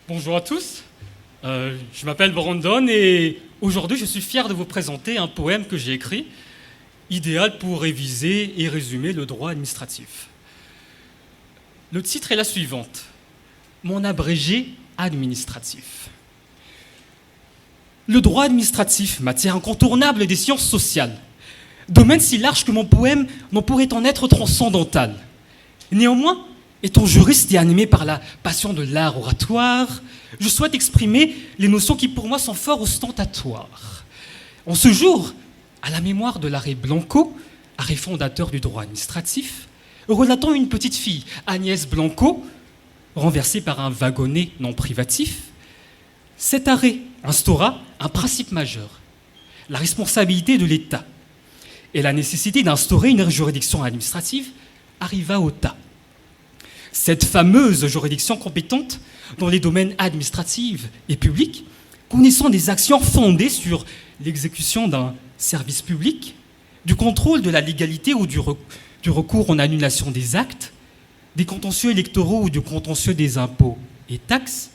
Bonjour à tous, je m'appelle Brandon et aujourd'hui je suis fier de vous présenter un poème que j'ai écrit, idéal pour réviser et résumer le droit administratif. Le titre est la suivante, Mon abrégé administratif. Le droit administratif, matière incontournable des sciences sociales, domaine si large que mon poème n'en pourrait en être transcendantal. Néanmoins, étant juriste et animé par la passion de l'art oratoire, je souhaite exprimer les notions qui pour moi sont fort ostentatoires. En ce jour, à la mémoire de l'arrêt Blanco, arrêt fondateur du droit administratif, relatant une petite fille, Agnès Blanco, renversée par un wagonnet non privatif, cet arrêt instaura un principe majeur, la responsabilité de l'État. Et la nécessité d'instaurer une juridiction administrative arriva au tas. Cette fameuse juridiction compétente dans les domaines administratifs et publics, connaissant des actions fondées sur l'exécution d'un service public, du contrôle de la légalité ou du recours en annulation des actes, des contentieux électoraux ou du contentieux des impôts et taxes,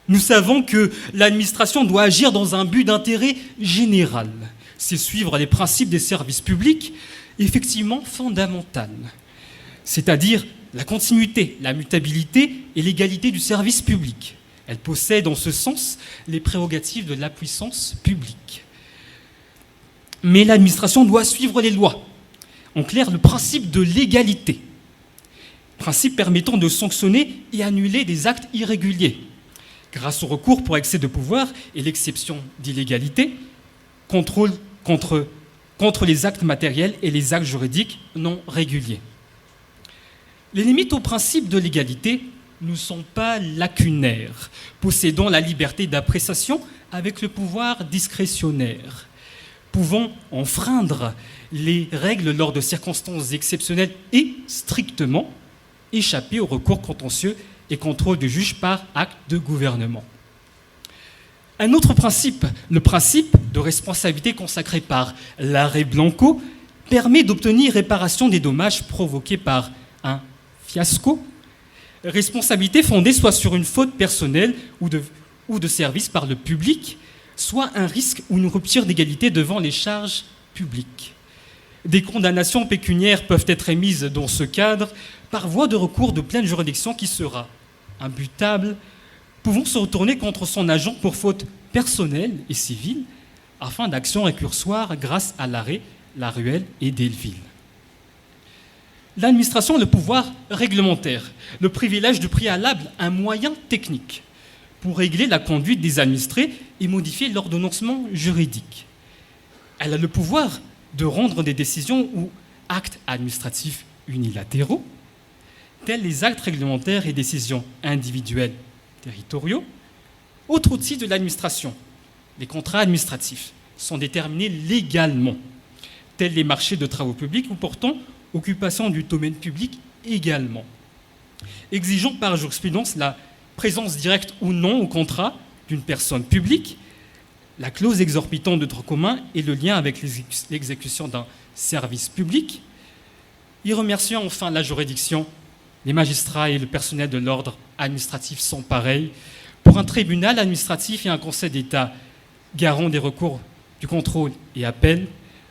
nous savons que l'administration doit agir dans un but d'intérêt général. C'est suivre les principes des services publics, effectivement fondamentaux, c'est-à-dire la continuité, la mutabilité et l'égalité du service public. Elle possède en ce sens les prérogatives de la puissance publique. Mais l'administration doit suivre les lois. En clair, le principe de l'égalité, principe permettant de sanctionner et annuler des actes irréguliers, grâce au recours pour excès de pouvoir et l'exception d'illégalité, contrôle contre les actes matériels et les actes juridiques non réguliers. Les limites au principe de l'égalité ne sont pas lacunaires, possédant la liberté d'appréciation avec le pouvoir discrétionnaire, pouvant enfreindre les règles lors de circonstances exceptionnelles et strictement échapper au recours contentieux et contrôle du juge par acte de gouvernement. Un autre principe, le principe de responsabilité consacré par l'arrêt Blanco, permet d'obtenir réparation des dommages provoqués par un fiasco, responsabilité fondée soit sur une faute personnelle ou de service par le public, soit un risque ou une rupture d'égalité devant les charges publiques. Des condamnations pécuniaires peuvent être émises dans ce cadre par voie de recours de pleine juridiction qui sera imputable, pouvant se retourner contre son agent pour faute personnelle et civile, afin d'actions récursoires grâce à l'arrêt Laruelle et Delville. L'administration a le pouvoir réglementaire, le privilège du préalable, un moyen technique pour régler la conduite des administrés et modifier l'ordonnancement juridique. Elle a le pouvoir de rendre des décisions ou actes administratifs unilatéraux, tels les actes réglementaires et décisions individuelles territoriaux. Autre outil de l'administration, les contrats administratifs sont déterminés légalement, tels les marchés de travaux publics ou portant occupation du domaine public également, exigeant par jurisprudence la présence directe ou non au contrat d'une personne publique, la clause exorbitante de droit commun et le lien avec l'exécution d'un service public. Y remerciant enfin la juridiction, les magistrats et le personnel de l'ordre administratif sont pareils. Pour un tribunal administratif et un conseil d'État garant des recours du contrôle et appel,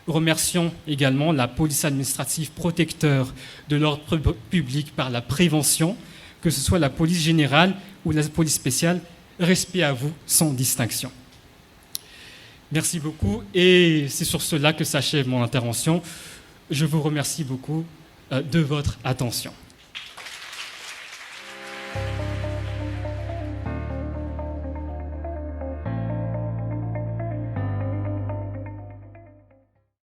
remercions également la police administrative protecteur de l'ordre public par la prévention, que ce soit la police générale ou la police spéciale. Respect à vous sans distinction. Merci beaucoup et c'est sur cela que s'achève mon intervention. Je vous remercie beaucoup de votre attention.